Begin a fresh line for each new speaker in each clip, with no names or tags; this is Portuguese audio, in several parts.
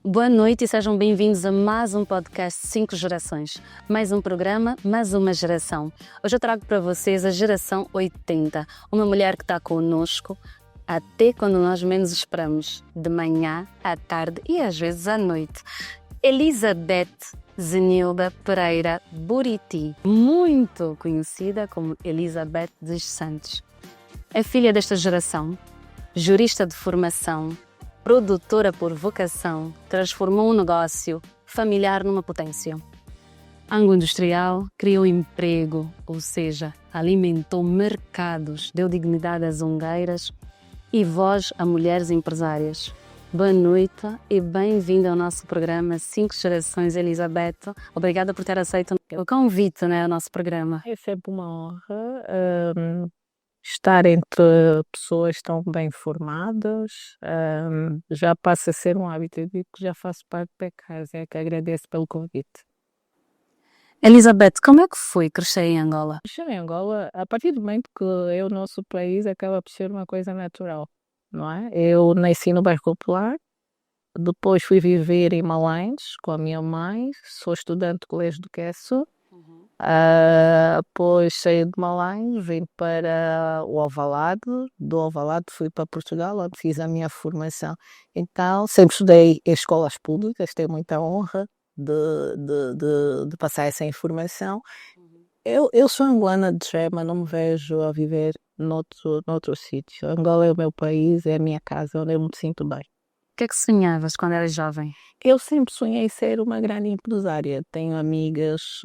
Boa noite e sejam bem-vindos a mais um podcast 5 Gerações. Mais um programa, mais uma geração. Hoje eu trago para vocês a geração 80, uma mulher que está conosco até quando nós menos esperamos, de manhã, à tarde e às vezes à noite. Elizabeth Zenilda Pereira Buriti, muito conhecida como Elizabeth dos Santos. É filha desta geração, jurista de formação, produtora por vocação, transformou um negócio familiar numa potência. Ângulo industrial criou emprego, ou seja, alimentou mercados, deu dignidade às zongueiras e voz a mulheres empresárias. Boa noite e bem-vinda ao nosso programa 5 Gerações, Elizabeth. Obrigada por ter aceito o convite, ao nosso programa.
É sempre uma honra estar entre pessoas tão bem formadas. Já passa a ser um hábito, eu digo que já faço parte da casa, é que agradeço pelo convite.
Elizabeth, como é que foi crescer em Angola?
Crescer em Angola, a partir do momento que é o nosso país, acaba por ser uma coisa natural, não é? Eu nasci no bairro Popular, depois fui viver em Malães com a minha mãe, sou estudante do Colégio do Queço. Depois saí de Malães, vim para o Alvalade, do Alvalade fui para Portugal, onde fiz a minha formação. Então, sempre estudei em escolas públicas, tenho muita honra de passar essa informação. Eu sou angolana de gema, não me vejo a viver noutro sítio. Angola é o meu país, é a minha casa, onde eu me sinto bem.
O que é que sonhavas quando eras jovem?
Eu sempre sonhei ser uma grande empresária. Tenho amigas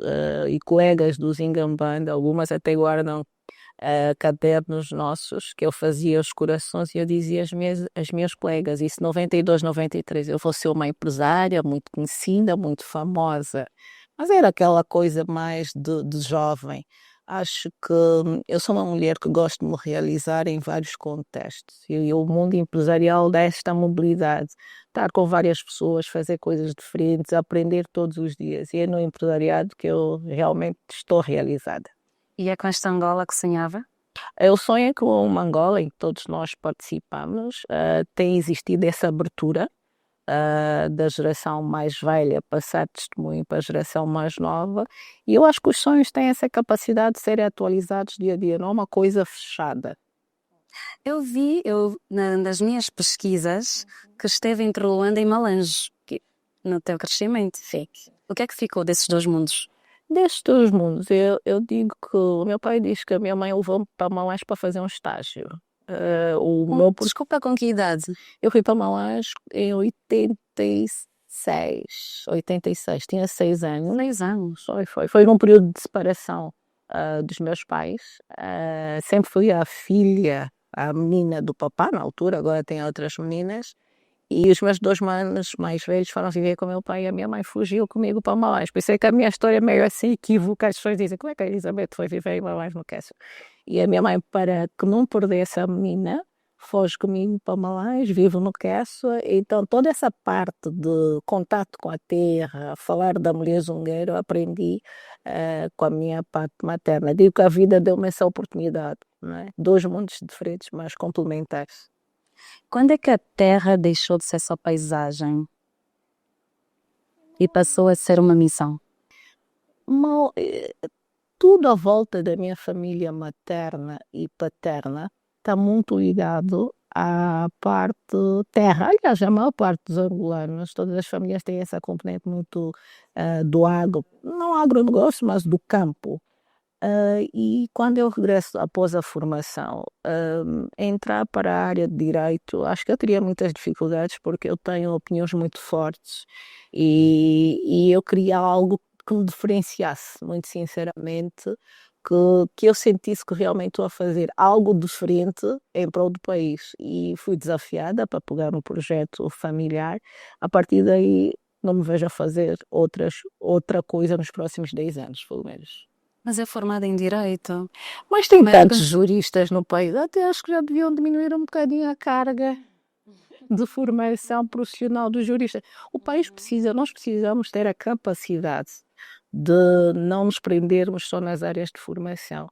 e colegas do Zingamband, algumas até guardam cadernos nossos, que eu fazia os corações e eu dizia às minhas colegas, isso 92, 93, eu vou ser uma empresária muito conhecida, muito famosa. Mas era aquela coisa mais de jovem. Acho que eu sou uma mulher que gosto de me realizar em vários contextos e o mundo empresarial dá esta mobilidade, estar com várias pessoas, fazer coisas diferentes, aprender todos os dias e é no empresariado que eu realmente estou realizada.
E é com esta Angola que sonhava?
Eu sonho com uma Angola em que todos nós participamos, tem existido essa abertura da geração mais velha passar testemunho para a geração mais nova, e eu acho que os sonhos têm essa capacidade de serem atualizados dia a dia, não é uma coisa fechada.
Eu vi, nas minhas pesquisas, que esteve entre Luanda e Malange, no teu crescimento.
Sim.
O que é que ficou desses dois mundos?
Destes dois mundos, eu digo que o meu pai diz que a minha mãe levou-me para Malães para fazer um estágio.
Desculpa, com que idade?
Eu fui para Malães em 86, tinha 6 anos.
6 anos.
Foi num período de separação dos meus pais. Sempre fui a filha, a menina do papá na altura, agora tem outras meninas. E os meus 2 manos mais velhos foram viver com o meu pai e a minha mãe fugiu comigo para Malães. Por isso é que a minha história é meio assim equívoca. As pessoas dizem, como é que a Elizabeth foi viver em Malães no Queço? E a minha mãe, para que não perdesse a menina, foge comigo para Malães, vivo no Queço. Então toda essa parte de contato com a terra, falar da mulher zungueira, eu aprendi com a minha parte materna. Digo que a vida deu-me essa oportunidade, não é? 2 mundos diferentes, mas complementares.
Quando é que a terra deixou de ser só paisagem e passou a ser uma missão?
Tudo à volta da minha família materna e paterna está muito ligado à parte terra. Aliás, a maior parte dos angolanos, todas as famílias têm essa componente muito do não agronegócio, mas do campo. E quando eu regresso após a formação, entrar para a área de direito, acho que eu teria muitas dificuldades porque eu tenho opiniões muito fortes e eu queria algo que me diferenciasse, muito sinceramente, que eu sentisse que realmente estou a fazer algo diferente em prol do país. E fui desafiada para pegar um projeto familiar. A partir daí, não me vejo a fazer outra coisa nos próximos 10 anos, pelo menos.
Mas é formada em Direito.
Mas tem tantos juristas no país, até acho que já deviam diminuir um bocadinho a carga de formação profissional dos juristas. O país nós precisamos ter a capacidade de não nos prendermos só nas áreas de formação.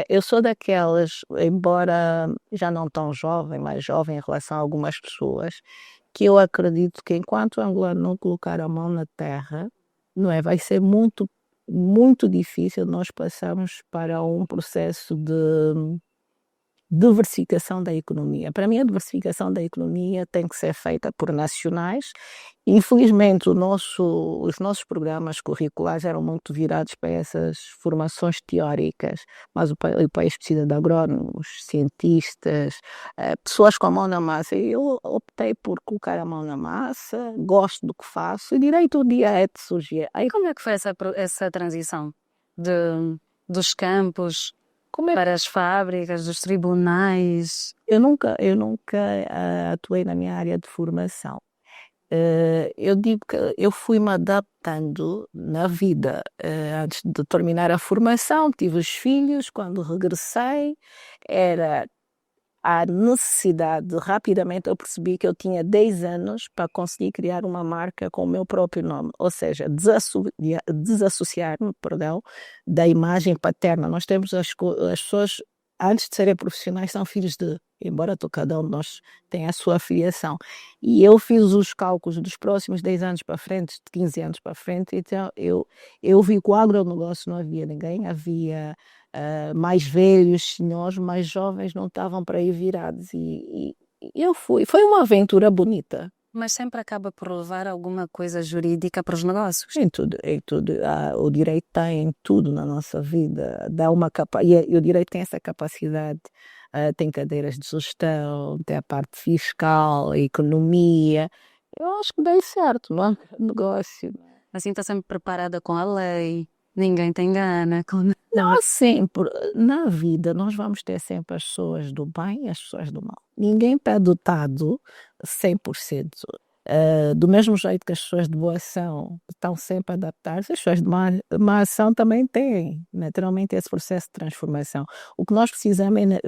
Eu sou daquelas, embora já não tão jovem, mais jovem em relação a algumas pessoas, que eu acredito que enquanto o angolano não colocar a mão na terra, não é? Vai ser muito, muito difícil nós passarmos para um processo de diversificação da economia. Para mim, a diversificação da economia tem que ser feita por nacionais. Infelizmente, os nossos programas curriculares eram muito virados para essas formações teóricas, mas o país precisa de agrónomos, cientistas, pessoas com a mão na massa. Eu optei por colocar a mão na massa, gosto do que faço e direito um dia é de surgir.
E como é que foi essa transição dos campos para as fábricas, dos tribunais?
Eu nunca atuei na minha área de formação. Eu digo que eu fui-me adaptando na vida. Antes de terminar a formação, tive os filhos. Quando regressei, era a necessidade, rapidamente eu percebi que eu tinha 10 anos para conseguir criar uma marca com o meu próprio nome, ou seja, desassociar-me, perdão, da imagem paterna. Nós temos as pessoas, antes de serem profissionais, são filhos de, embora cada um de nós tenha a sua filiação. E eu fiz os cálculos dos próximos 10 anos para frente, de 15 anos para frente, então eu vi que o agronegócio não havia ninguém, havia mais velhos, senhores, mais jovens não estavam para aí virados e eu fui. Foi uma aventura bonita.
Mas sempre acaba por levar alguma coisa jurídica para os negócios.
Em tudo. O direito está em tudo na nossa vida. E o direito tem essa capacidade. Tem cadeiras de gestão, tem a parte fiscal, a economia. Eu acho que dei certo, não é? Negócio.
Assim está sempre preparada com a lei. Ninguém te engana.
Não, sempre. Na vida, nós vamos ter sempre as pessoas do bem e as pessoas do mal. Ninguém está dotado 100%. Do mesmo jeito que as pessoas de boa ação estão sempre a adaptar-se, as pessoas de má ação também têm, naturalmente, esse processo de transformação. O que nós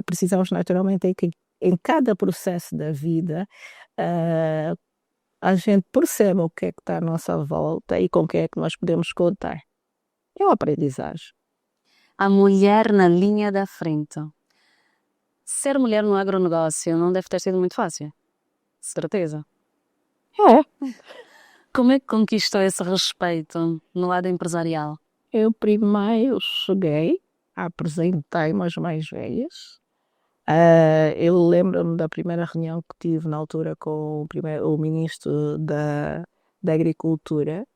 precisamos naturalmente é que em cada processo da vida a gente perceba o que é que está à nossa volta e com quem é que nós podemos contar. É uma aprendizagem.
A mulher na linha da frente. Ser mulher no agronegócio não deve ter sido muito fácil. Certeza.
É.
Como é que conquistou esse respeito no lado empresarial?
Eu primeiro cheguei, apresentei-me aos mais velhos. Eu lembro-me da primeira reunião que tive na altura com o ministro da Agricultura.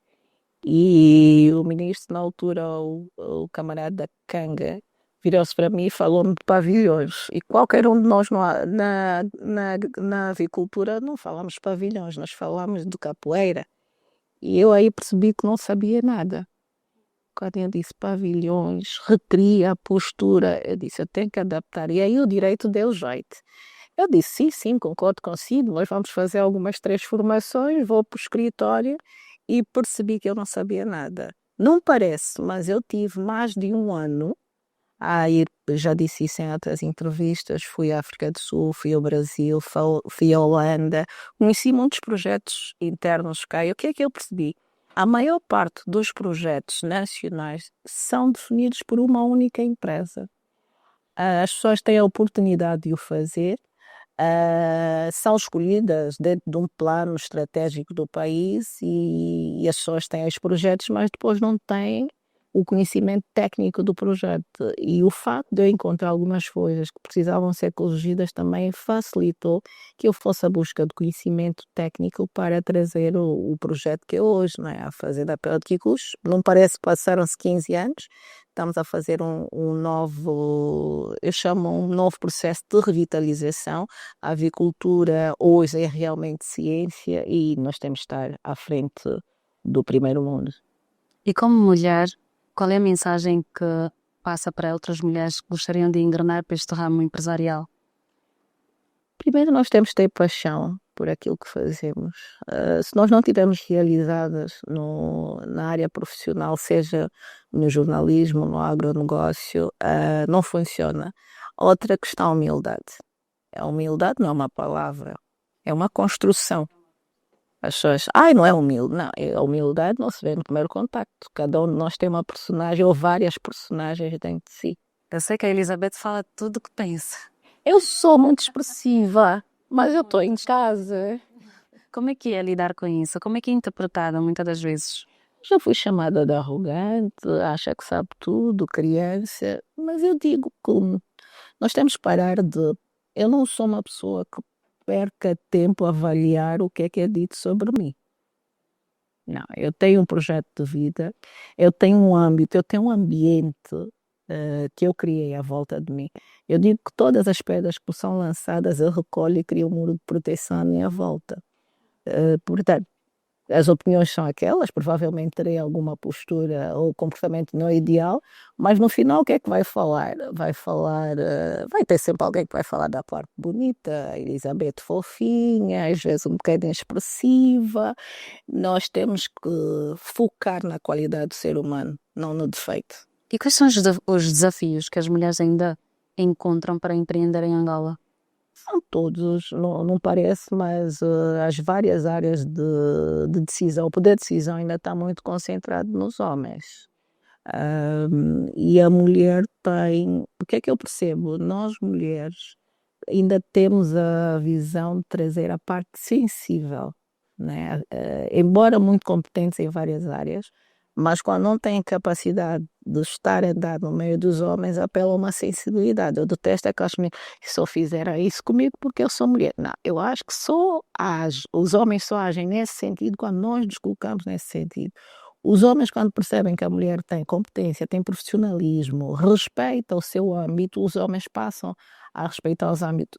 E o ministro, na altura, o camarada Kanga, virou-se para mim e falou-me de pavilhões. E qualquer um de nós na avicultura não falamos de pavilhões, nós falamos de capoeira. E eu aí percebi que não sabia nada. Quando eu disse pavilhões, recria a postura, eu disse, eu tenho que adaptar. E aí o direito deu jeito. Eu disse, sim, concordo consigo, nós vamos fazer algumas transformações, vou para o escritório e percebi que eu não sabia nada. Não parece, mas eu tive mais de um ano a ir, já disse isso em outras entrevistas, fui à África do Sul, fui ao Brasil, fui à Holanda, conheci muitos projetos internos cá. E o que é que eu percebi? A maior parte dos projetos nacionais são definidos por uma única empresa. As pessoas têm a oportunidade de o fazer, são escolhidas dentro de um plano estratégico do país e as pessoas têm os projetos, mas depois não têm o conhecimento técnico do projeto. E o facto de eu encontrar algumas coisas que precisavam ser corrigidas também facilitou que eu fosse à busca de conhecimento técnico para trazer o projeto que é hoje, não é? A Fazenda Pelticus. Não parece que passaram-se 15 anos. Estamos a fazer um novo, eu chamo um novo processo de revitalização. A avicultura hoje é realmente ciência e nós temos de estar à frente do primeiro mundo.
E como mulher, qual é a mensagem que passa para outras mulheres que gostariam de engrenar para este ramo empresarial?
Primeiro nós temos de ter paixão por aquilo que fazemos. Se nós não estivermos realizadas na área profissional, seja no jornalismo, no agronegócio, não funciona. Outra questão, a humildade. A humildade não é uma palavra, é uma construção. As pessoas, não é humilde. Não, a humildade não se vê no primeiro contacto. Cada um de nós tem uma personagem ou várias personagens dentro de si.
Eu sei que a Elizabeth fala tudo o que pensa.
Eu sou muito expressiva, mas eu estou em casa.
Como é que é lidar com isso? Como é que é interpretada muitas das vezes?
Já fui chamada de arrogante, acha que sabe tudo, criança, mas eu digo que nós temos que parar de. Eu não sou uma pessoa que perca tempo a avaliar o que é dito sobre mim. Não, eu tenho um projeto de vida, eu tenho um âmbito, eu tenho um ambiente que eu criei à volta de mim. Eu digo que todas as pedras que são lançadas eu recolho e crio um muro de proteção à minha volta. Portanto, as opiniões são aquelas, provavelmente terei alguma postura ou comportamento não ideal, mas no final o que é que vai falar? Vai falar, vai ter sempre alguém que vai falar da parte bonita, a Elizabeth fofinha, às vezes um bocadinho expressiva. Nós temos que focar na qualidade do ser humano, não no defeito.
E quais são os desafios que as mulheres ainda encontram para empreender em Angola?
São todos, não parece, mas as várias áreas de decisão, o poder de decisão ainda está muito concentrado nos homens. E a mulher tem. O que é que eu percebo? Nós mulheres ainda temos a visão de trazer a parte sensível, né? Embora muito competentes em várias áreas, mas quando não têm capacidade de estar a andar no meio dos homens, apelam a uma sensibilidade. Eu detesto aquelas mulheres que só fizeram isso comigo porque eu sou mulher. Não, eu acho que os homens só agem nesse sentido quando nós nos colocamos nesse sentido. Os homens, quando percebem que a mulher tem competência, tem profissionalismo, respeita o seu âmbito, os homens passam a respeitar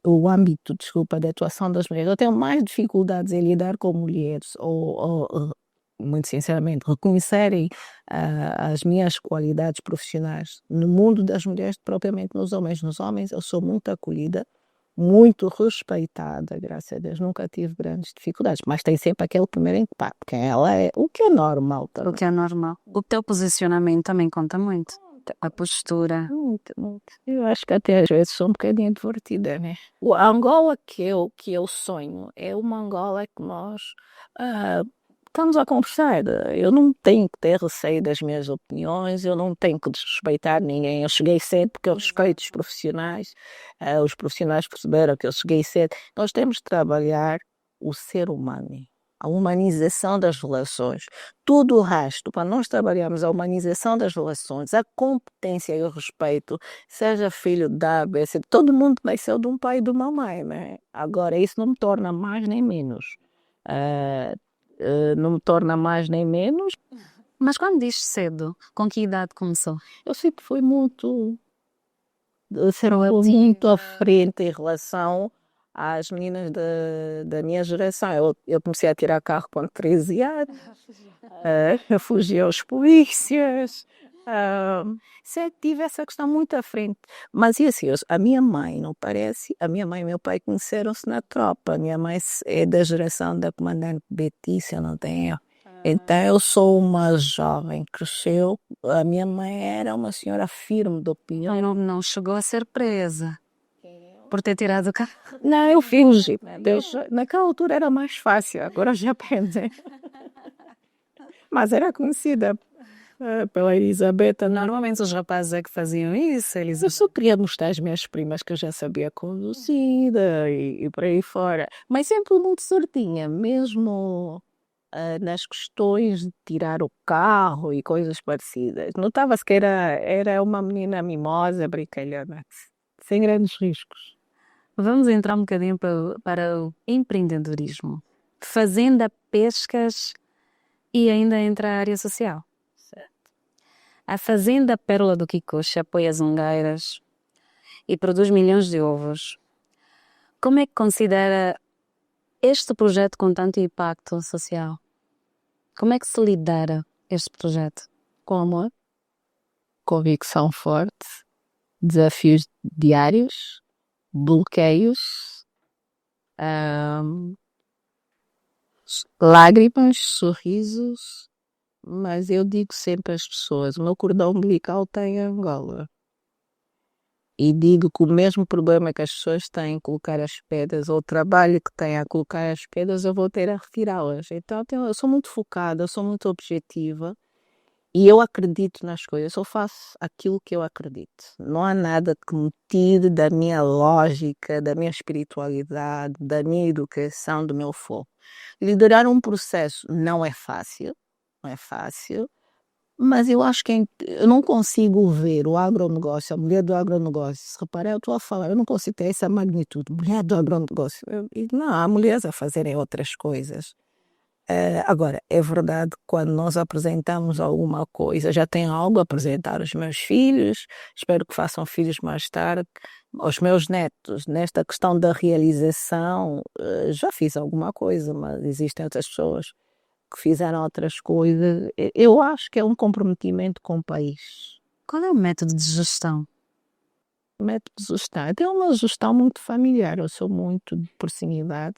o âmbito, desculpa, de atuação das mulheres. Eu tenho mais dificuldades em lidar com mulheres ou muito sinceramente, reconhecerem as minhas qualidades profissionais no mundo das mulheres, propriamente nos homens. Nos homens eu sou muito acolhida, muito respeitada, graças a Deus, nunca tive grandes dificuldades, mas tem sempre aquele primeiro impacto, quem ela é, o que é normal também.
O que é normal. O teu posicionamento também conta muito. A postura.
Muito, muito. Eu acho que até às vezes sou um bocadinho divertida, né? A Angola que eu sonho é uma Angola que nós estamos a conversar. Eu não tenho que ter receio das minhas opiniões, eu não tenho que desrespeitar ninguém. Eu cheguei cedo porque eu respeito os profissionais perceberam que eu cheguei cedo. Nós temos de trabalhar o ser humano, a humanização das relações. Tudo o resto, para nós trabalharmos a humanização das relações, a competência e o respeito, seja filho da ABC, todo mundo nasceu de um pai e de uma mãe, né? Agora, isso não me torna mais nem menos. Não me torna mais nem menos.
Mas quando diz cedo, com que idade começou?
Eu sempre fui muito à frente em relação às meninas da minha geração. Eu comecei a tirar carro com 13 anos, eu fugia aos polícias, sempre tive essa questão muito à frente. Mas e assim, a minha mãe, não parece? A minha mãe e meu pai conheceram-se na tropa. A minha mãe é da geração da comandante Betícia, não tem erro. Então eu sou uma jovem, cresceu, a minha mãe era uma senhora firme de opinião.
Não chegou a ser presa por ter tirado o carro.
Não, eu fingi. Naquela altura era mais fácil, agora já aprendi. Mas era conhecida pela Elizabeth.
Normalmente os rapazes é que faziam isso,
Eu só queria mostrar às minhas primas que eu já sabia conduzir e por aí fora. Mas sempre muito certinha, mesmo nas questões de tirar o carro e coisas parecidas. Notava-se que era uma menina mimosa, brincalhona, sem grandes riscos.
Vamos entrar um bocadinho para o empreendedorismo. Fazenda, pescas e ainda entra a área social.
Certo.
A Fazenda Pérola do Quixote apoia as ongueiras e produz milhões de ovos. Como é que considera este projeto com tanto impacto social? Como é que se lidera este projeto?
Com amor, convicção forte, desafios diários, bloqueios, lágrimas, sorrisos, mas eu digo sempre às pessoas, o meu cordão umbilical tem Angola. E digo que o mesmo problema que as pessoas têm em colocar as pedras, ou o trabalho que têm a colocar as pedras, eu vou ter a retirá-las. Então eu sou muito focada, eu sou muito objetiva E eu acredito nas coisas, eu só faço aquilo que eu acredito. Não há nada que me tire da minha lógica, da minha espiritualidade, da minha educação, do meu foco. Liderar um processo não é fácil, não é fácil, mas eu acho que eu não consigo ver o agronegócio, a mulher do agronegócio, se reparar, eu estou a falar, eu não consigo ter essa magnitude, mulher do agronegócio. Não, há mulheres a fazerem outras coisas. Agora, é verdade que quando nós apresentamos alguma coisa, já tenho algo a apresentar aos meus filhos, espero que façam filhos mais tarde, aos meus netos, nesta questão da realização, já fiz alguma coisa, mas existem outras pessoas que fizeram outras coisas. Eu acho que é um comprometimento com o país.
Qual é o método de gestão?
O método de gestão, eu tenho uma gestão muito familiar, eu sou muito de proximidade.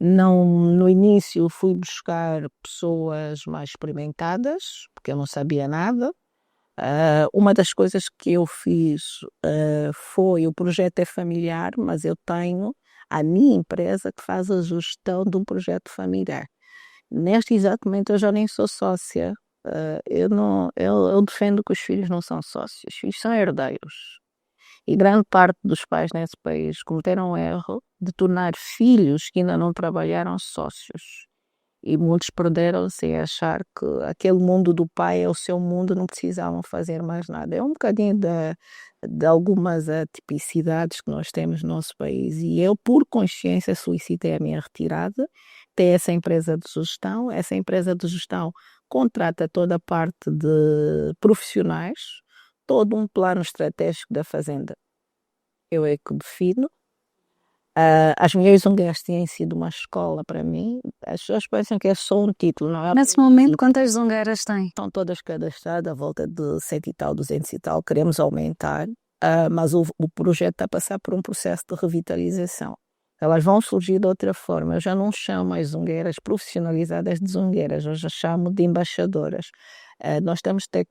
Não, no início fui buscar pessoas mais experimentadas, porque eu não sabia nada. Uma das coisas que eu fiz foi, o projeto é familiar, mas eu tenho a minha empresa que faz a gestão de um projeto familiar. Neste exato momento eu já nem sou sócia. Eu defendo que os filhos não são sócios, os filhos são herdeiros. E grande parte dos pais nesse país cometeram o erro de tornar filhos que ainda não trabalharam sócios. E muitos perderam-se em achar que aquele mundo do pai é o seu mundo, não precisavam fazer mais nada. É um bocadinho de algumas atipicidades que nós temos no nosso país. E eu, por consciência, solicitei a minha retirada. Tem essa empresa de gestão. Essa empresa de gestão contrata toda a parte de profissionais, todo um plano estratégico da fazenda. Eu é que defino. As mulheres zungueiras têm sido uma escola para mim. As pessoas pensam que é só um título, não é?
Nesse momento, quantas zungueiras tem?
Estão todas cadastradas, à volta de 100 e tal, 200 e tal. Queremos aumentar, mas o projeto está a passar por um processo de revitalização. Elas vão surgir de outra forma. Eu já não chamo as zungueiras profissionalizadas de zungueiras, eu já chamo de embaixadoras. Nós temos de ter,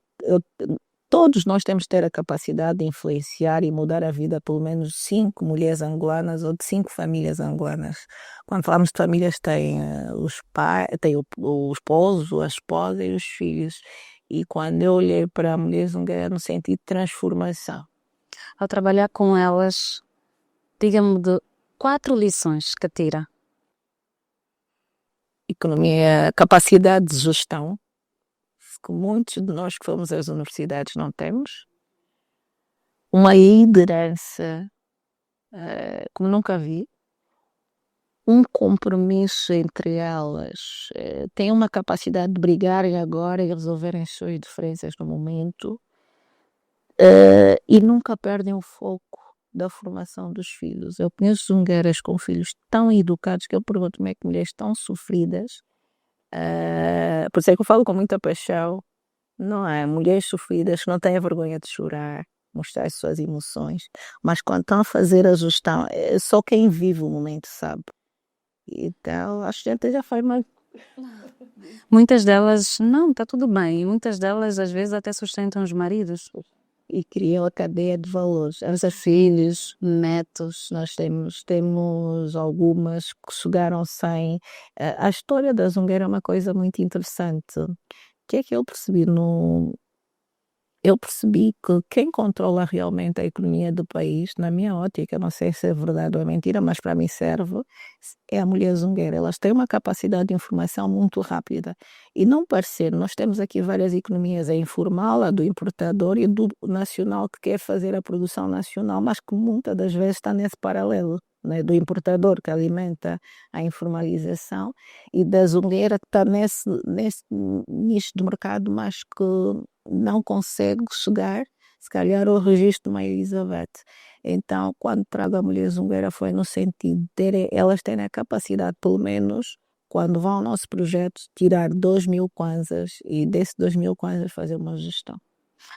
Todos nós temos de ter a capacidade de influenciar e mudar a vida de pelo menos 5 mulheres angolanas ou de 5 famílias angolanas. Quando falamos de famílias, tem os pais, tem o esposo, a esposa e os filhos. E quando eu olhei para a mulher zungueira no sentido de transformação.
Ao trabalhar com elas, diga-me de 4 lições que tira.
Economia, capacidade de gestão, que muitos de nós que fomos às universidades não temos. Uma liderança como nunca vi. Um compromisso entre elas. Têm uma capacidade de brigarem agora e resolverem as suas diferenças no momento. E nunca perdem o foco da formação dos filhos. Eu conheço zungueiras com filhos tão educados que eu pergunto como é que mulheres tão sofridas. Por isso é que eu falo com muita paixão. Não é? Mulheres sofridas que não têm a vergonha de chorar, mostrar as suas emoções, mas quando estão a fazer a gestão, só quem vive o momento sabe. Então, acho que a gente já faz mais.
Muitas delas, não, está tudo bem. Muitas delas, às vezes, até sustentam os maridos.
E criam a cadeia de valores. Os filhos, netos, nós temos algumas que chegaram sem. A história da zungueira é uma coisa muito interessante. O que é que eu percebi Eu percebi que quem controla realmente a economia do país, na minha ótica, não sei se é verdade ou é mentira, mas para mim serve, é a mulher zungueira. Elas têm uma capacidade de informação muito rápida. E não parecer, nós temos aqui várias economias, a informal, a do importador e do nacional que quer fazer a produção nacional, mas que muitas das vezes está nesse paralelo, né, do importador que alimenta a informalização e da zungueira que está nesse nicho de mercado, mas que não consegue chegar, se calhar, ao registro de uma Elizabeth. Então, quando trago a mulher zungueira foi no sentido de elas terem a capacidade, pelo menos, quando vão ao nosso projeto, tirar 2.000 kwanzas e desses 2.000 kwanzas fazer uma gestão.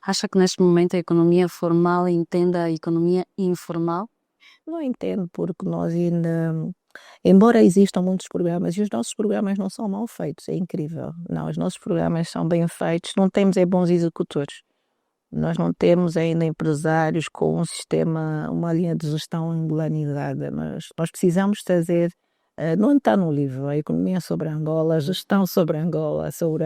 Acha que neste momento a economia formal entende a economia informal?
Não entendo, porque nós ainda, embora existam muitos programas, e os nossos programas não são mal feitos, é incrível. Não, os nossos programas são bem feitos, não temos bons executores. Nós não temos ainda empresários com um sistema, uma linha de gestão angolanizada, mas nós precisamos trazer, não está no livro, a economia sobre Angola, a gestão sobre Angola, sobre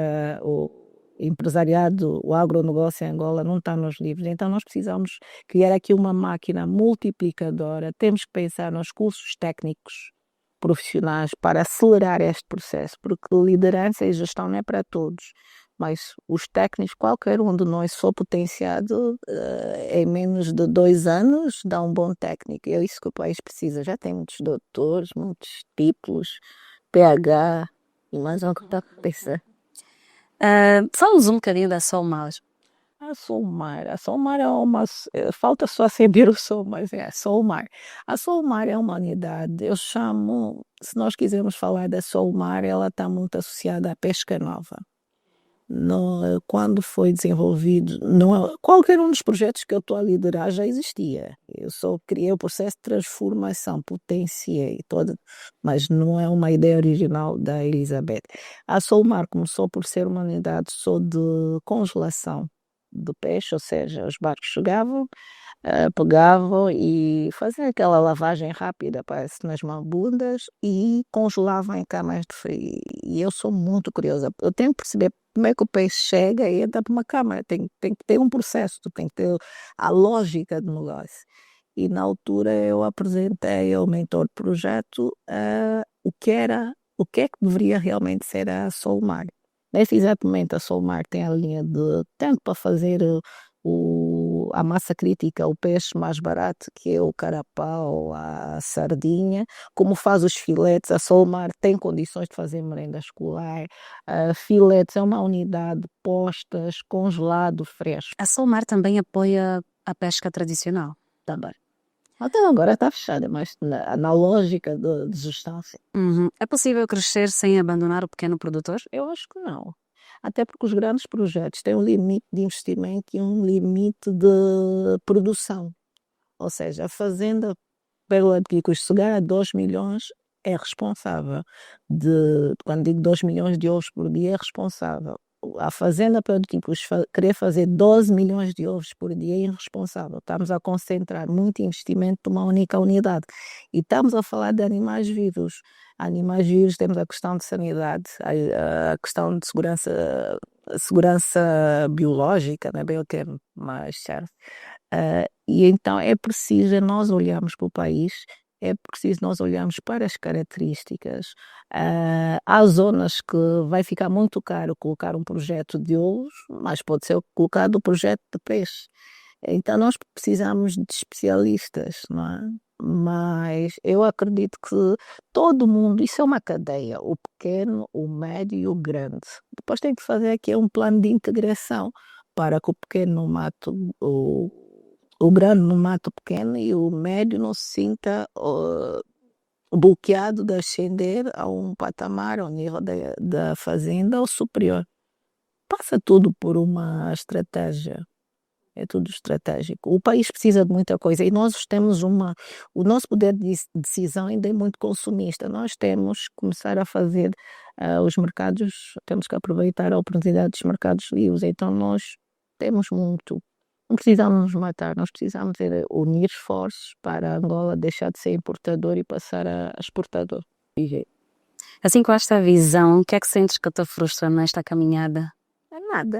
empresariado, o agronegócio em Angola não está nos livros, então nós precisamos criar aqui uma máquina multiplicadora, temos que pensar nos cursos técnicos profissionais para acelerar este processo, porque liderança e gestão não é para todos, mas os técnicos, qualquer um de nós, se for potenciado, em menos de 2 anos, dá um bom técnico. É isso que o país precisa. Já tem muitos doutores, muitos títulos, PH, e mais um que está a pensar.
Fala-nos um bocadinho da Solmar.
A Solmar é uma. Falta só acender o som, mas é a Solmar. A Solmar é uma unidade. Eu chamo, se nós quisermos falar da Solmar, ela está muito associada à pesca nova. Quando foi desenvolvido, qualquer um dos projetos que eu estou a liderar já existia. Eu só criei o processo de transformação, potenciei toda, mas não é uma ideia original da Elizabeth. A Solmar começou por ser uma unidade só de congelação de peixe, ou seja, os barcos chegavam, pegavam e faziam aquela lavagem rápida, parece, nas mambundas e congelavam em câmaras de frio. E eu sou muito curiosa, eu tenho que perceber como é que o peixe chega e entra para uma câmara, tem que ter um processo, tem que ter a lógica do negócio. E na altura eu apresentei ao mentor do projeto o que é que deveria realmente ser a Solmar. Nesse exato momento, a Solmar tem a linha de tanto para fazer a massa crítica, o peixe mais barato, que é o carapau, a sardinha, como faz os filetes. A Solmar tem condições de fazer merenda escolar. Filetes é uma unidade postas, congelado, fresco.
A Solmar também apoia a pesca tradicional.
Também. Até agora está fechada, mas na lógica de gestão, sim.
É possível crescer sem abandonar o pequeno produtor?
Eu acho que não. Até porque os grandes projetos têm um limite de investimento e um limite de produção. Ou seja, a fazenda, pelo Anticos, chegar a 2 milhões é responsável. Quando digo 2 milhões de ovos por dia, é responsável. A fazenda, pelo Anticos, querer fazer 12 milhões de ovos por dia é irresponsável. Estamos a concentrar muito investimento numa única unidade. E estamos a falar de animais vivos. Animais vivos, temos a questão de sanidade, a questão de segurança biológica, não é bem o termo mais certo. E então é preciso nós olharmos para o país, é preciso nós olharmos para as características. Há zonas que vai ficar muito caro colocar um projeto de ovos, mas pode ser colocado o projeto de peixe. Então nós precisamos de especialistas, não é? Mas eu acredito que todo mundo, isso é uma cadeia, o pequeno, o médio e o grande. Depois tem que fazer aqui um plano de integração para que o pequeno não mate o grande não mate o pequeno e o médio não se sinta bloqueado de ascender a um patamar ao nível da fazenda ou superior. Passa tudo por uma estratégia. É tudo estratégico. O país precisa de muita coisa e nós temos o nosso poder de decisão ainda é muito consumista. Nós temos que começar a fazer os mercados, temos que aproveitar a oportunidade dos mercados livres. Então nós temos muito. Não precisamos nos matar, nós precisamos unir esforços para Angola deixar de ser importador e passar a exportador.
Assim, com esta visão, o que é que sentes que te frustra nesta caminhada?
É nada.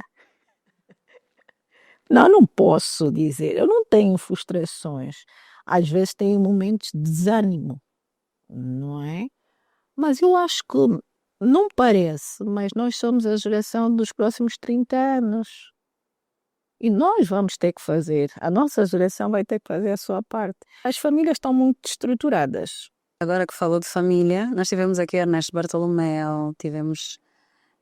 Não posso dizer, eu não tenho frustrações. Às vezes tenho momentos de desânimo, não é? Mas eu acho que, não parece, mas nós somos a geração dos próximos 30 anos. E nós vamos ter que fazer, a nossa geração vai ter que fazer a sua parte. As famílias estão muito estruturadas.
Agora que falou de família, nós tivemos aqui Ernesto Bartolomeu, tivemos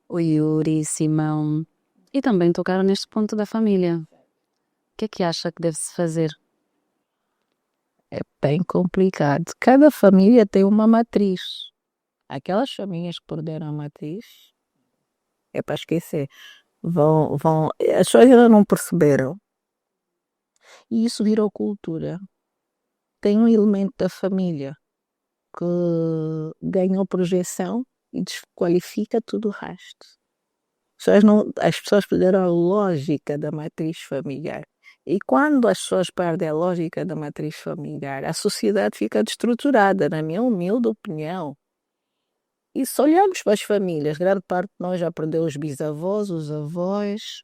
o Yuri, Simão, e também tocaram neste ponto da família. O que é que acha que deve-se fazer?
É bem complicado. Cada família tem uma matriz. Aquelas famílias que perderam a matriz, é para esquecer. As pessoas ainda não perceberam. E isso virou cultura. Tem um elemento da família que ganhou projeção e desqualifica tudo o resto. As pessoas perderam a lógica da matriz familiar. E quando as pessoas perdem a lógica da matriz familiar, a sociedade fica destruturada, na minha humilde opinião. E se olharmos para as famílias, grande parte de nós já perdeu os bisavós, os avós,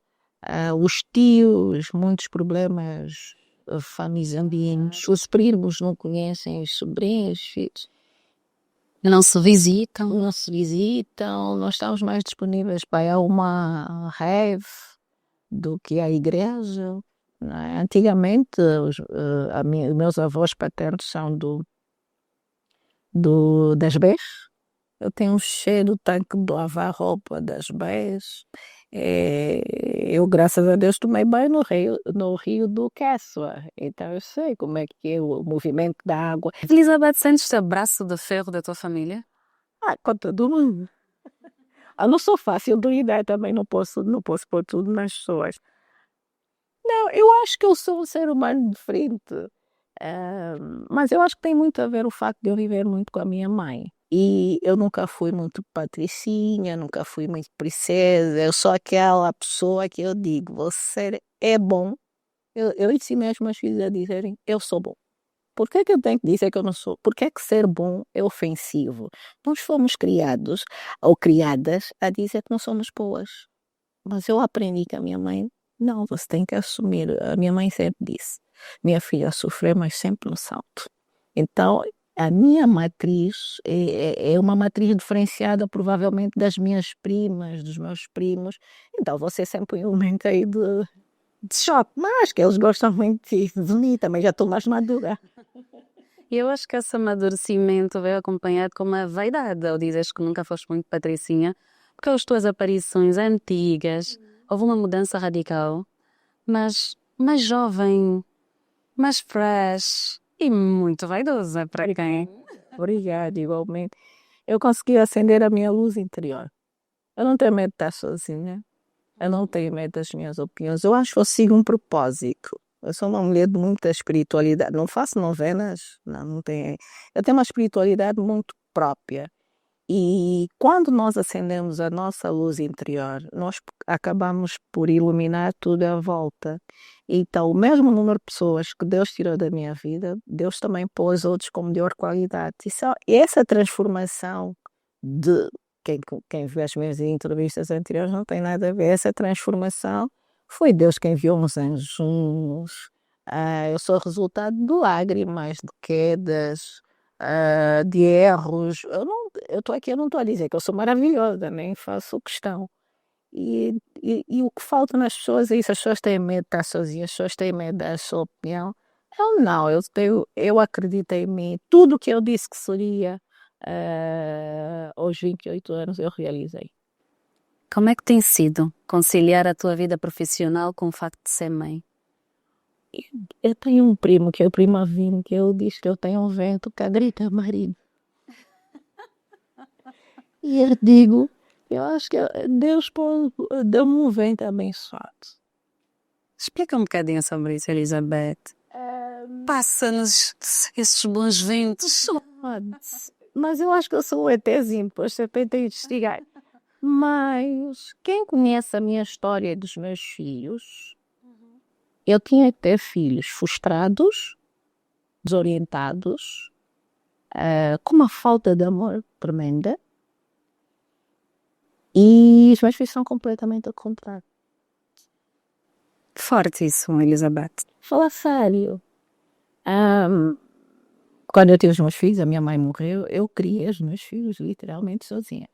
os tios, muitos problemas, famílias ambientes, os primos não conhecem os sobrinhos, os filhos,
Não se visitam.
não se visitam, não estamos mais disponíveis para ir a uma rave do que a igreja. Não é? Antigamente, meus avós paternos são das Bés. Eu tenho um cheiro do tanque de lavar roupa das Bés. Eu, graças a Deus, tomei banho no rio do Queçoa. Então eu sei como é que é o movimento da água.
Elizabeth, sentes-te abraço de ferro da tua família?
Com todo mundo. Não sou fácil de lidar, também não posso pôr tudo nas pessoas. Não, eu acho que eu sou um ser humano diferente. Mas eu acho que tem muito a ver o facto de eu viver muito com a minha mãe. E eu nunca fui muito patricinha, nunca fui muito princesa. Eu sou aquela pessoa que eu digo, você é bom. Eu ensino as minhas filhas a dizerem, eu sou bom. Por que eu tenho que dizer que eu não sou? Por que ser bom é ofensivo? Nós fomos criados ou criadas a dizer que não somos boas. Mas eu aprendi com a minha mãe, não, você tem que assumir. A minha mãe sempre disse, minha filha sofreu, mas sempre no salto. Então, a minha matriz é uma matriz diferenciada provavelmente das minhas primas, dos meus primos. Então, você sempre um momento aí de choque, mas que eles gostam muito de mim, também já estou mais madura.
E eu acho que esse amadurecimento veio acompanhado com uma vaidade, ao dizeres que nunca foste muito patricinha, porque as tuas aparições antigas, houve uma mudança radical, mas mais jovem, mais fresh e muito vaidosa para quem?
Obrigada, igualmente. Eu consegui acender a minha luz interior. Eu não tenho medo de estar sozinha. Eu não tenho medo das minhas opiniões. Eu acho que eu sigo um propósito. Eu sou uma mulher de muita espiritualidade. Não faço novenas, não tenho. Eu tenho uma espiritualidade muito própria. E quando nós acendemos a nossa luz interior, nós acabamos por iluminar tudo à volta. Então, o mesmo número de pessoas que Deus tirou da minha vida, Deus também pôs outros com melhor qualidade. E essa transformação de quem vê as minhas entrevistas anteriores não tem nada a ver. Essa transformação foi Deus quem enviou uns anjos. Eu sou resultado de lágrimas, de quedas, de erros. Eu estou aqui, eu não estou a dizer que eu sou maravilhosa, nem faço questão. E o que falta nas pessoas é isso. As pessoas têm medo de estar sozinhas, as pessoas têm medo da sua opinião. Eu não, eu acredito em mim. Tudo o que eu disse que seria aos 28 anos eu realizei.
Como é que tem sido conciliar a tua vida profissional com o facto de ser mãe?
Eu tenho um primo, que é o primo Avino, que ele diz que eu tenho um vento que grita marido. E eu digo, eu acho que Deus deu-me um vento abençoado.
Explica um bocadinho sobre isso, Elizabeth. Passa-nos esses bons ventos.
Mas eu acho que eu sou um ETzinho, depois você tem que investigar. Mas quem conhece a minha história dos meus filhos, eu tinha que ter filhos frustrados, desorientados, com uma falta de amor tremenda. E os meus filhos são completamente ao contrário.
Forte isso, Elizabeth.
Falar sério. Quando eu tive os meus filhos, a minha mãe morreu, eu criei os meus filhos literalmente sozinha.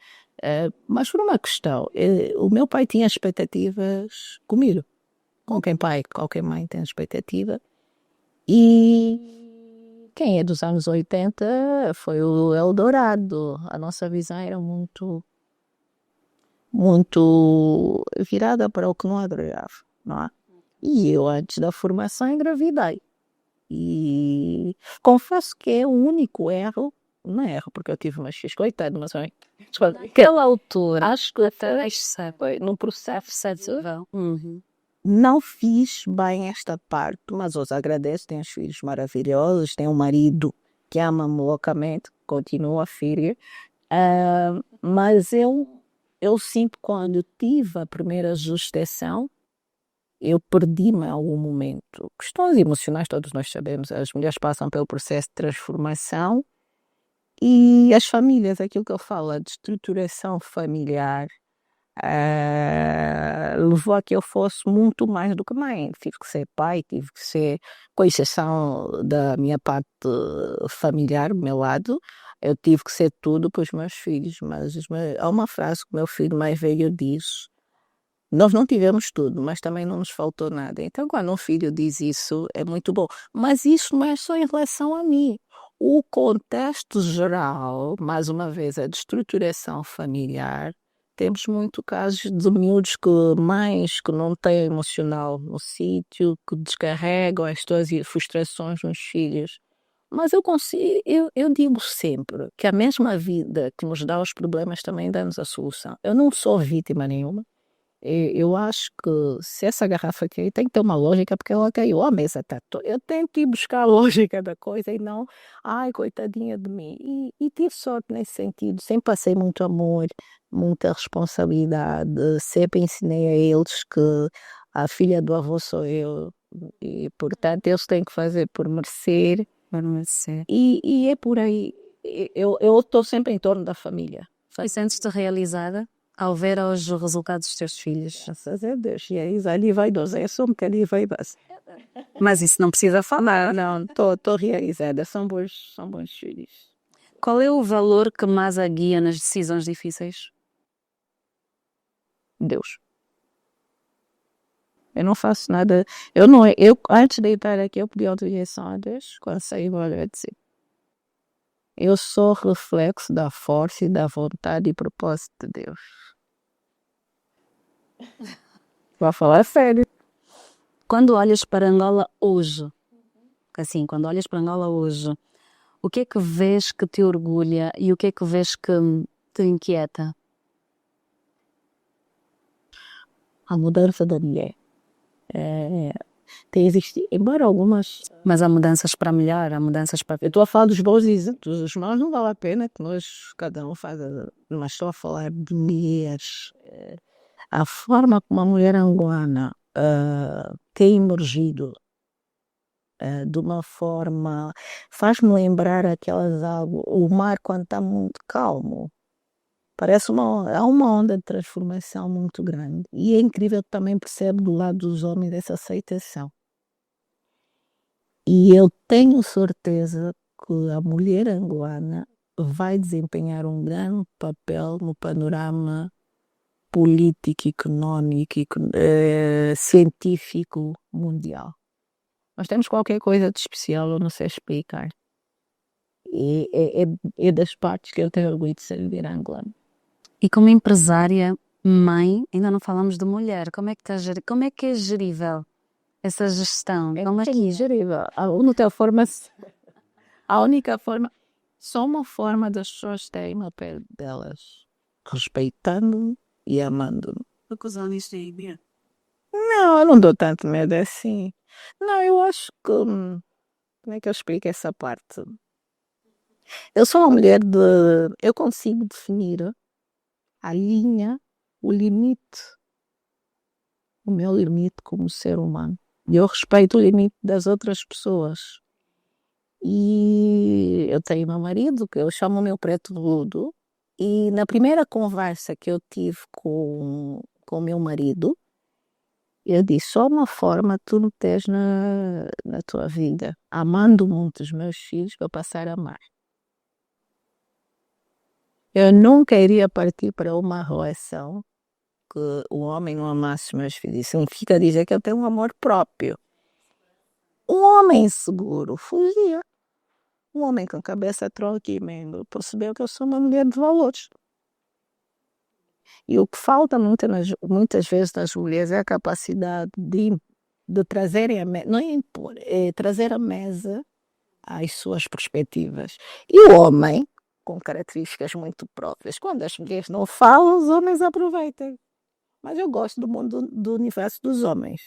Mas por uma questão, o meu pai tinha expectativas comigo. Qualquer mãe tem expectativa. E quem é dos anos 80 foi o Eldorado. A nossa visão era muito virada para o que não agregava, não é? E eu, antes da formação, engravidei. E confesso que é o único erro, não é erro, porque eu tive umas filhas, coitado, mas
Naquela altura,
acho que
foi
no processo
perceptível.
não fiz bem esta parte, mas os agradeço, tenho os filhos maravilhosos, tenho um marido que ama-me loucamente, continua filha, mas eu sinto quando tive a primeira gestação, eu perdi-me em algum momento. Questões emocionais, todos nós sabemos, as mulheres passam pelo processo de transformação E as famílias, aquilo que eu falo, a destruturação familiar, levou a que eu fosse muito mais do que mãe. Tive que ser pai, tive que ser, com exceção da minha parte familiar, do meu lado, eu tive que ser tudo para os meus filhos. Mas há uma frase que o meu filho mais velho diz: nós não tivemos tudo, mas também não nos faltou nada. Então, quando um filho diz isso, é muito bom. Mas isso não é só em relação a mim. O contexto geral, mais uma vez, a destruturação familiar, temos muito casos de miúdos que, mães que não têm emocional no sítio, que descarregam as suas frustrações nos filhos. Mas eu digo sempre que a mesma vida que nos dá os problemas também dá-nos a solução. Eu não sou vítima nenhuma. Eu acho que se essa garrafa cair, tem que ter uma lógica, porque ela caiu. A mesa está toda. Eu tento ir buscar a lógica da coisa e não, ai, coitadinha de mim. E tive sorte nesse sentido. Sempre passei muito amor, muita responsabilidade. Sempre ensinei a eles que a filha do avô sou eu. E, portanto, eles têm que fazer por merecer.
Por merecer.
E é por aí. Eu estou sempre em torno da família.
E sentes-te realizada ao ver os resultados dos teus filhos?
Graças a Deus. E aí, ali vai dois. Eu sou um bocadinho vai base.
Mas isso não precisa falar.
Não, estou realizada. São bons filhos.
Qual é o valor que mais a guia nas decisões difíceis?
Deus. Eu não faço nada. Antes de estar aqui, eu pedi autorização a Deus. Quando saí, vou agradecer. Eu sou reflexo da força e da vontade e propósito de Deus. Vou falar sério.
Quando olhas para Angola hoje, assim, quando olhas para Angola hoje, o que é que vês que te orgulha e o que é que vês que te inquieta?
A mudança da mulher. Tem existido, embora algumas.
Mas há mudanças para melhor, há mudanças para...
Eu estou a falar dos bons exemplos, os maus não vale a pena que nós, cada um faz, mas estou a falar de mulheres. A forma como a mulher angolana tem emergido de uma forma, faz-me lembrar aquelas águas, o mar quando está muito calmo. Parece há uma onda de transformação muito grande. E é incrível que também percebe do lado dos homens essa aceitação. E eu tenho certeza que a mulher angolana vai desempenhar um grande papel no panorama político, económico, científico mundial. Nós temos qualquer coisa de especial, eu não sei explicar. É das partes que eu tenho orgulho de ser mulher angolana.
E como empresária, mãe, ainda não falamos de mulher, como é que é gerível essa gestão?
Como é que é gerível? A única forma, só uma forma das pessoas terem a pele delas, respeitando e amando.
Porque os homens têm medo.
Não, eu não dou tanto medo assim. Não, eu acho que, como é que eu explico essa parte? Eu sou uma mulher eu consigo definir a linha, o limite, o meu limite como ser humano. E eu respeito o limite das outras pessoas. E eu tenho meu marido, que eu chamo o meu preto veludo, e na primeira conversa que eu tive com o meu marido, eu disse: só uma forma tu me tens na tua vida, amando muito os meus filhos para passar a amar. Eu nunca iria partir para uma relação que o homem não amasse os meus filhos. Isso significa dizer que eu tenho um amor próprio. Um homem inseguro fugia. Um homem com cabeça tronca e mengo percebeu que eu sou uma mulher de valores. E o que falta muitas vezes nas mulheres é a capacidade de trazerem a mesa, não é impor, é trazer a mesa às suas perspectivas. E o homem, com características muito próprias, quando as mulheres não falam, os homens aproveitam. Mas eu gosto do mundo do universo dos homens.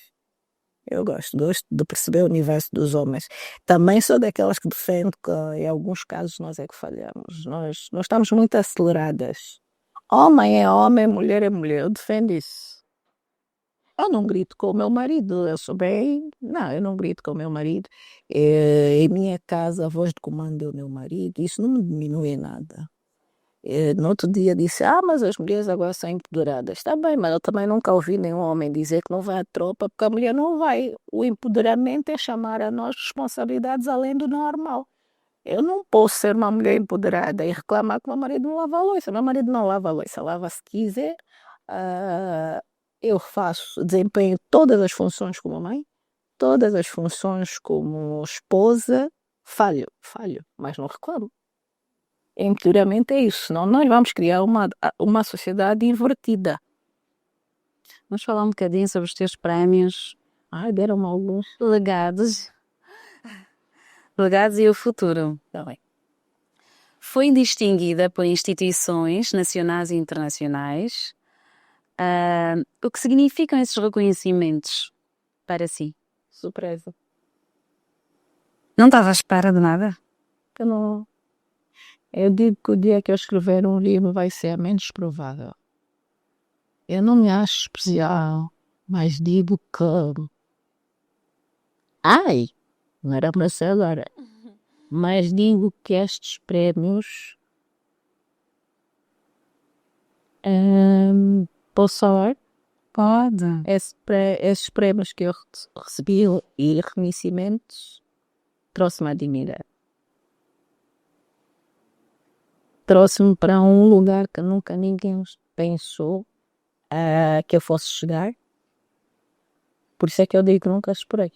Eu gosto de perceber o universo dos homens. Também sou daquelas que defendo que em alguns casos nós é que falhamos. Nós estamos muito aceleradas. Homem é homem, mulher é mulher. Eu defendo isso. Eu não grito com o meu marido, eu sou bem. Não, eu não grito com o meu marido. Em minha casa, a voz de comando é o meu marido, isso não me diminui em nada. No outro dia disse: mas as mulheres agora são empoderadas. Está bem, mas eu também nunca ouvi nenhum homem dizer que não vai à tropa, porque a mulher não vai. O empoderamento é chamar a nós responsabilidades além do normal. Eu não posso ser uma mulher empoderada e reclamar que o meu marido não lava a louça. Meu marido não lava a louça, lava se quiser. Ah, eu desempenho todas as funções como mãe, todas as funções como esposa. Falho, mas não reclamo. Empoderamento é isso, senão nós vamos criar uma sociedade invertida.
Vamos falar um bocadinho sobre os teus prémios.
Deram-me alguns.
Legados e o futuro.
Tá bem.
Foi distinguida por instituições nacionais e internacionais. O que significam esses reconhecimentos para si?
Surpresa.
Não estava à espera de nada?
Eu digo que o dia que eu escrever um livro vai ser menos provável. Eu não me acho especial, mas digo que. Não era para ser agora. Mas digo que estes prémios. Posso falar?
Pode.
Esses prémios que eu recebi e reconhecimentos trouxe-me a admirar. Trouxe-me para um lugar que nunca ninguém pensou que eu fosse chegar. Por isso é que eu digo que nunca esperei.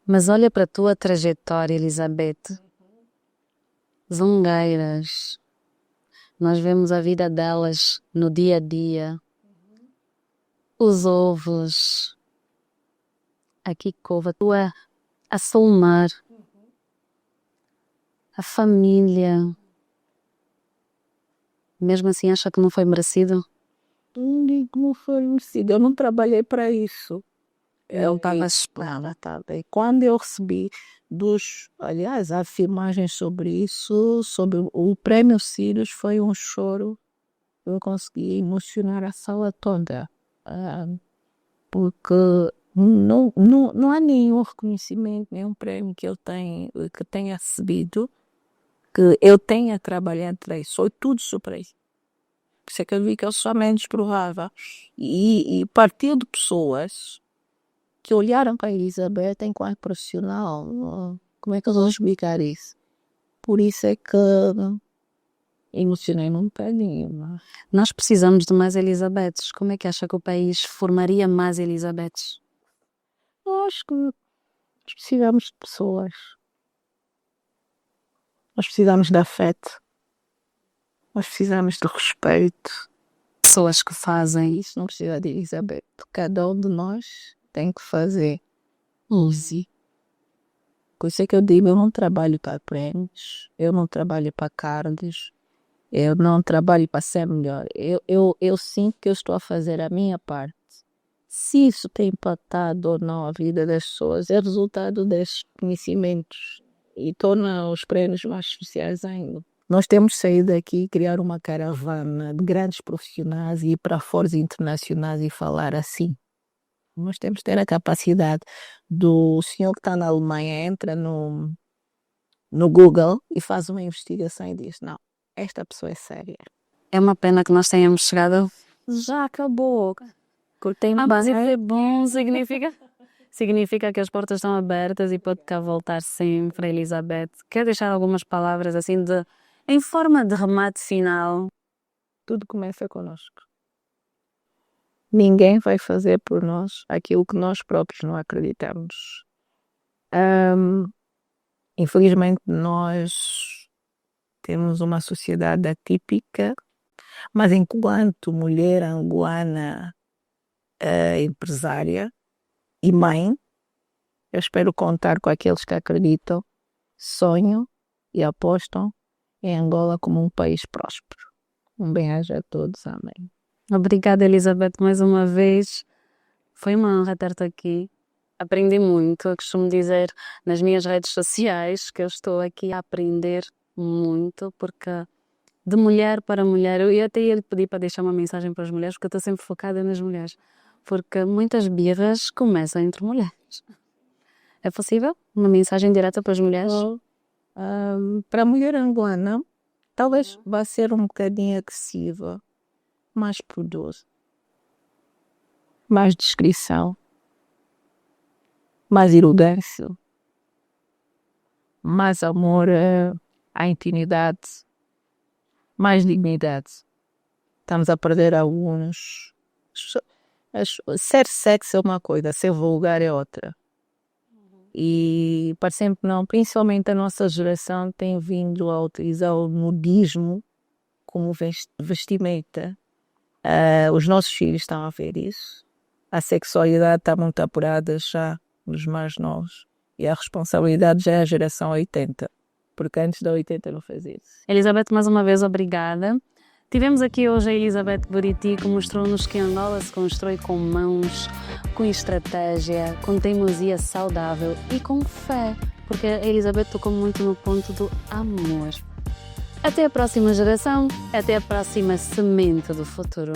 Mas olha para a tua trajetória, Elizabeth. Zongueiras. Nós vemos a vida delas no dia a dia. Os ovos. A Kikova, a Solmar. A família. Mesmo assim, acha que não foi merecido?
Não digo que não foi merecido. Eu não trabalhei para isso.
Eu estava esperando.
E quando eu recebi aliás, há filmagens sobre isso, sobre o Prémio Sirius, foi um choro. Eu consegui emocionar a sala toda. Porque não há nenhum reconhecimento, nenhum prémio que tenha recebido, que eu tenha trabalhado para isso. Foi tudo surpresa. Por isso é que eu vi que eu sou menos provável. E partiu de pessoas que olharam para a Elizabeth enquanto profissional. Como é que eu vou explicar isso? Por isso é que emocionei-me um bocadinho.
Nós precisamos de mais Elizabeths. Como é que acha que o país formaria mais Elizabeths?
Eu acho que nós precisamos de pessoas. Nós precisamos de afeto. Nós precisamos de respeito.
Pessoas que fazem.
Isso não precisa de Elizabeth. Cada um de nós tem que fazer.
Use.
Por isso é que eu digo, eu não trabalho para prémios, eu não trabalho para cargos, eu não trabalho para ser melhor. Eu sinto que eu estou a fazer a minha parte. Se isso tem impactado ou não a vida das pessoas, é resultado desses conhecimentos e torna os prémios mais especiais ainda. Nós temos que sair daqui e criar uma caravana de grandes profissionais e ir para fóruns internacionais e falar assim. Nós temos que ter a capacidade do senhor que está na Alemanha, entra no Google e faz uma investigação e diz, não, esta pessoa é séria.
É uma pena que nós tenhamos chegado.
Já acabou.
Mas isso é bom, significa que as portas estão abertas e pode cá voltar sempre, Elizabeth. Quer deixar algumas palavras assim em forma de remate final?
Tudo começa connosco. Ninguém vai fazer por nós aquilo que nós próprios não acreditamos. Infelizmente nós temos uma sociedade atípica, mas enquanto mulher angolana empresária e mãe, eu espero contar com aqueles que acreditam, sonham e apostam em Angola como um país próspero. Um bem-aja a todos. Amém.
Obrigada, Elizabeth, mais uma vez. Foi uma honra ter-te aqui. Aprendi muito. Eu costumo dizer nas minhas redes sociais que eu estou aqui a aprender muito, porque de mulher para mulher, eu até ia lhe pedir para deixar uma mensagem para as mulheres, porque eu estou sempre focada nas mulheres. porque muitas birras começam entre mulheres. É possível? Uma mensagem direta para as mulheres?
Para a mulher angolana, talvez vá ser um bocadinho agressiva, mais pudor, mais discrição, mais elegância, mais amor à intimidade, mais dignidade. Estamos a perder alguns. Ser sexy é uma coisa, ser vulgar é outra. E parecendo que não, principalmente a nossa geração tem vindo a utilizar o nudismo como vestimenta. Os nossos filhos estão a ver isso. A sexualidade está muito apurada já nos mais novos. E a responsabilidade já é a geração 80. Porque antes da 80 não fazia isso.
Elizabeth, mais uma vez, obrigada. Tivemos aqui hoje a Elizabeth Buriti, que mostrou-nos que Angola se constrói com mãos, com estratégia, com teimosia saudável e com fé, porque a Elizabeth tocou muito no ponto do amor. Até a próxima geração, até a próxima semente do futuro.